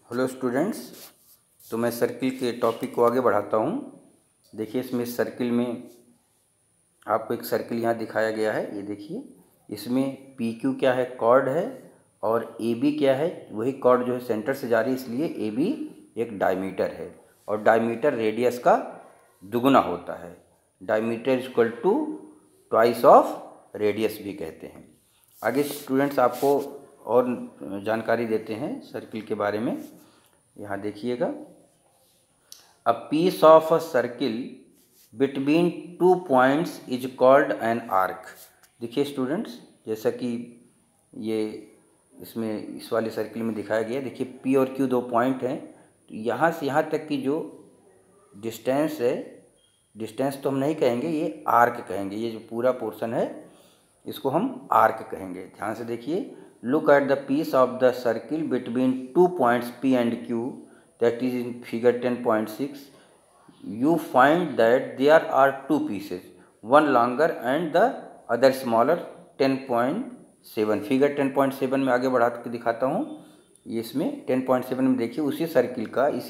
Hello students, तो मैं circle के टॉपिक को आगे बढ़ाता हूँ। देखिए, इसमें सर्किल में आपको एक सर्किल यहाँ दिखाया गया है। ये देखिए, इसमें पी क्यू क्या है, कॉर्ड है, और ए बी क्या है, वही कॉर्ड जो है सेंटर से जा रही है, इसलिए ए बी एक डायमीटर है। और डायमीटर रेडियस का दुगुना होता है। Diameter equal to twice of radius भी कहते हैं। आगे स्टूडेंट्स आपको और जानकारी देते हैं सर्किल के बारे में। यहाँ देखिएगा, a piece of a circle between two points is called an arc. देखिए स्टूडेंट्स, जैसा कि ये इसमें इस वाले सर्किल में दिखाया गया है। देखिए, पी और क्यू दो पॉइंट हैं, तो यहाँ से यहाँ तक की जो डिस्टेंस है, डिस्टेंस तो हम नहीं कहेंगे, ये आर्क कहेंगे। ये जो पूरा पोर्शन है इसको हम आर्क कहेंगे। ध्यान से देखिए, look at the piece of the circle between two points P and Q, that is in figure 10.6. You find that there are two pieces, one longer and the other smaller 10.7. Figure 10.7 में आगे बढ़ा के दिखाता हूँ। ये इसमें 10.7 में देखिए, इसी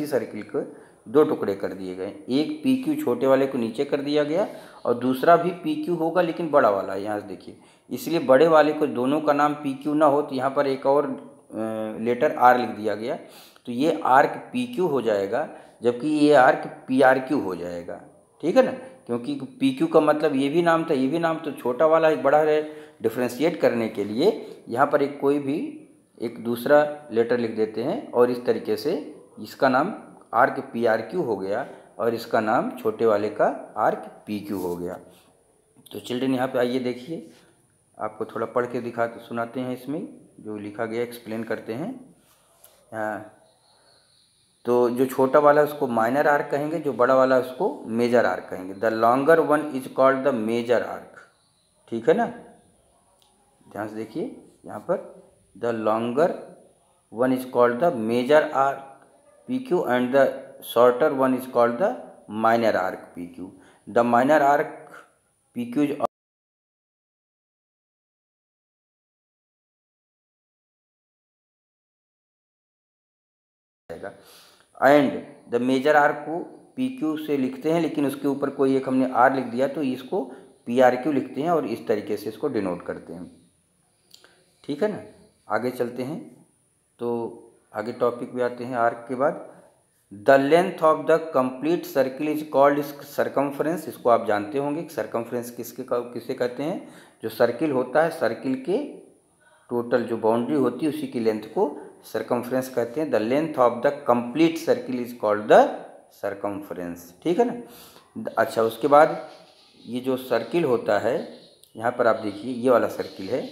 सर्किल को दो टुकड़े कर दिए गए। एक पी क्यू छोटे वाले को नीचे कर दिया गया, और दूसरा भी पी क्यू होगा लेकिन बड़ा वाला है। यहाँ से देखिए, इसलिए बड़े वाले को दोनों का नाम पी क्यू ना हो तो यहाँ पर एक और लेटर आर लिख दिया गया, तो ये आर्क पी क्यू हो जाएगा, जबकि ये आर्क पी आर क्यू हो जाएगा। ठीक है ना, क्योंकि पी क्यू का मतलब ये भी नाम था, ये भी नाम, तो छोटा वाला एक बड़ा है। डिफ्रेंशिएट करने के लिए यहाँ पर एक कोई भी एक दूसरा लेटर लिख देते हैं, और इस तरीके से इसका नाम आर्क पी आर क्यू हो गया, और इसका नाम छोटे वाले का आर्क पी क्यू हो गया। तो चिल्ड्रन, यहाँ पे आइए देखिए, आपको थोड़ा पढ़ के सुनाते हैं। इसमें जो लिखा गया एक्सप्लेन करते हैं। तो जो छोटा वाला है उसको माइनर आर्क कहेंगे, जो बड़ा वाला है उसको मेजर आर्क कहेंगे। The longer one is called the major arc. ठीक है ना, ध्यान से देखिए यहाँ पर, the longer one is called the major arc P Q and the shorter one is called the minor arc P Q. The minor arc P Q and the major arc को P Q से लिखते हैं, लेकिन उसके ऊपर कोई एक हमने आर लिख दिया तो इसको पी आर क्यू लिखते हैं, और इस तरीके से इसको डिनोट करते हैं। ठीक है ना, आगे चलते हैं। तो आगे टॉपिक पे आते हैं। आर्क के बाद, the length of the complete circle is called circumference. इसको आप जानते होंगे, सरकमफ्रेंस किसे कहते हैं। जो सर्किल होता है, सर्किल के टोटल जो बाउंड्री होती है उसी की लेंथ को सरकमफ्रेंस कहते हैं। The length of the complete circle is called the circumference. ठीक है ना। अच्छा, उसके बाद ये जो सर्किल होता है, यहाँ पर आप देखिए, ये वाला सर्किल है,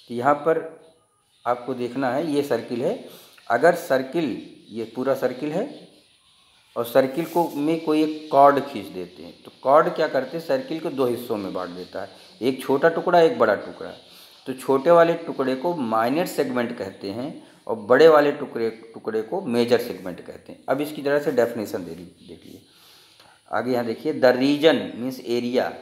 तो यहाँ पर आपको देखना है, ये सर्किल है। अगर सर्किल, ये पूरा सर्किल है, और सर्किल को में कोई एक कॉर्ड खींच देते हैं, तो कॉर्ड क्या करते हैं, सर्किल को दो हिस्सों में बांट देता है, एक छोटा टुकड़ा एक बड़ा टुकड़ा। तो छोटे वाले टुकड़े को माइनर सेगमेंट कहते हैं, और बड़े वाले टुकड़े को मेजर सेगमेंट कहते हैं। अब इसकी तरह से डेफिनेशन देखिए आगे। यहाँ देखिए, the region means area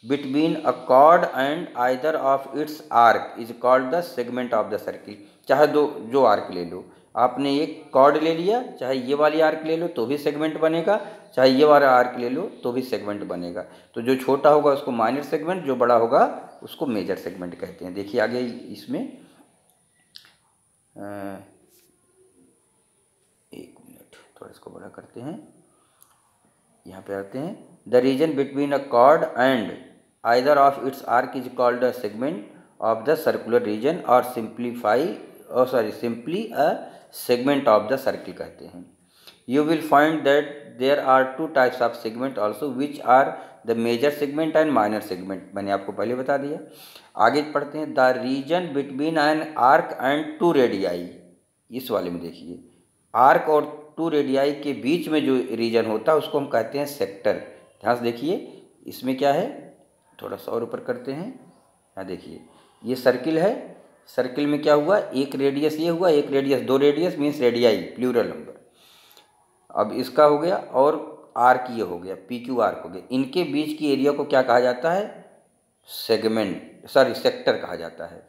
between a chord and either of its arc is called the segment of the circle. चाहे दो जो आर्क ले लो, आपने एक कॉर्ड ले लिया, चाहे ये वाली आर्क ले लो तो भी सेगमेंट बनेगा, चाहे ये वाला आर्क ले लो तो भी सेगमेंट बनेगा। तो जो छोटा होगा उसको माइनर सेगमेंट, जो बड़ा होगा उसको मेजर सेगमेंट कहते हैं। देखिए आगे इसमें एक मिनट, थोड़ा इसको बड़ा करते हैं। यहाँ पे आते हैं, the region between a chord and either of its arc is called a segment of the circular region, और simply a segment of the circle कहते हैं। You will find that there are two types of segment also, which are the major segment and minor segment. मैंने आपको पहले बता दिया। आगे पढ़ते हैं, the region between an arc and two radii. इस वाले में देखिए, आर्क और टू रेडियाई के बीच में जो रीजन होता है उसको हम कहते हैं सेक्टर। ध्यान से देखिए, इसमें क्या है, थोड़ा सा और ऊपर करते हैं। यहाँ देखिए, ये सर्किल है, सर्किल में क्या हुआ, एक रेडियस ये हुआ, एक रेडियस, दो radius means radii plural number. अब इसका हो गया, और आर्क ये हो गया, पी क्यू आर्क हो गया। इनके बीच की एरिया को क्या कहा जाता है, सेक्टर कहा जाता है।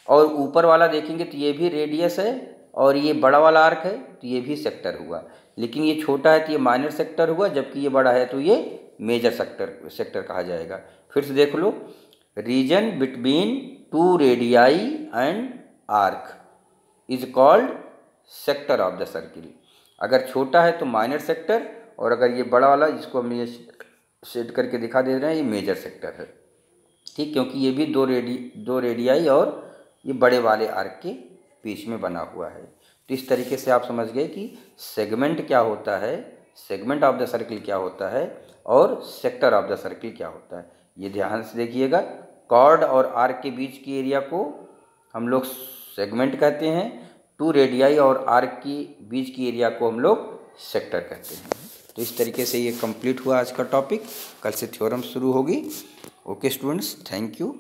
और ऊपर वाला देखेंगे तो ये भी रेडियस है और ये बड़ा वाला आर्क है तो ये भी सेक्टर हुआ, लेकिन ये छोटा है तो ये माइनर सेक्टर हुआ, जबकि ये बड़ा है तो ये मेजर सेक्टर कहा जाएगा। फिर से देख लो, region between two radii and arc is called sector of the circle. अगर छोटा है तो माइनर सेक्टर, और अगर ये बड़ा वाला जिसको हम ये शेड करके दिखा दे रहे हैं, ये मेजर सेक्टर है। ठीक, क्योंकि ये भी दो रेडियाई और ये बड़े वाले आर्क के बीच में बना हुआ है। तो इस तरीके से आप समझ गए कि सेगमेंट क्या होता है, सेगमेंट ऑफ द सर्किल क्या होता है, और सेक्टर ऑफ द सर्किल क्या होता है। ये ध्यान से देखिएगा, कॉर्ड और आर्क के बीच की एरिया को हम लोग सेगमेंट कहते हैं, टू रेडियाई और आर्क की बीच की एरिया को हम लोग सेक्टर कहते हैं। तो इस तरीके से ये कंप्लीट हुआ आज का टॉपिक। कल से थ्योरम शुरू होगी। Okay students, thank you.